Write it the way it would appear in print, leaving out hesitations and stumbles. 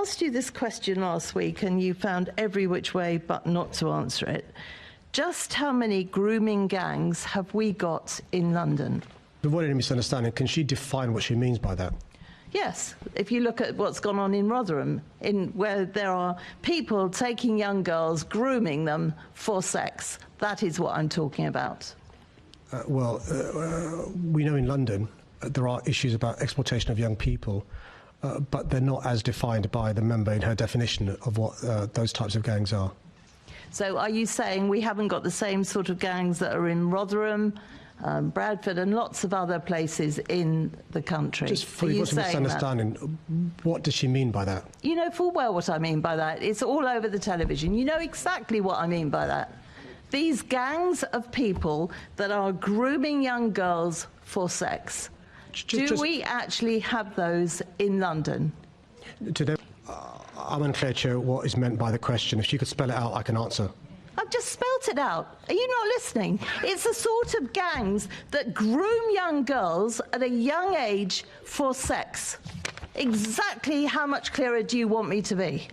asked you this question last week and you found every which way but not to answer it. Just how many grooming gangs have we got in London? To avoid any misunderstanding, can she define what she means by that? Yes, if you look at what's gone on in Rotherham, where there are people taking young girls, grooming them for sex, that is what I'm talking about. We know in London there are issues about exploitation of young people, but they're not as defined by the member in her definition of what those types of gangs are. So are you saying we haven't got the same sort of gangs that are in Rotherham, Bradford and lots of other places in the country? Just for what's misunderstanding, what does she mean by that? You know full well what I mean by that. It's all over the television. You know exactly what I mean by that. These gangs of people that are grooming young girls for sex. Do we actually have those in London? Today, I'm unclear, Chair, what is meant by the question. If she could spell it out, I can answer. I've just spelt it out. Are you not listening? It's the sort of gangs that groom young girls at a young age for sex. Exactly how much clearer do you want me to be?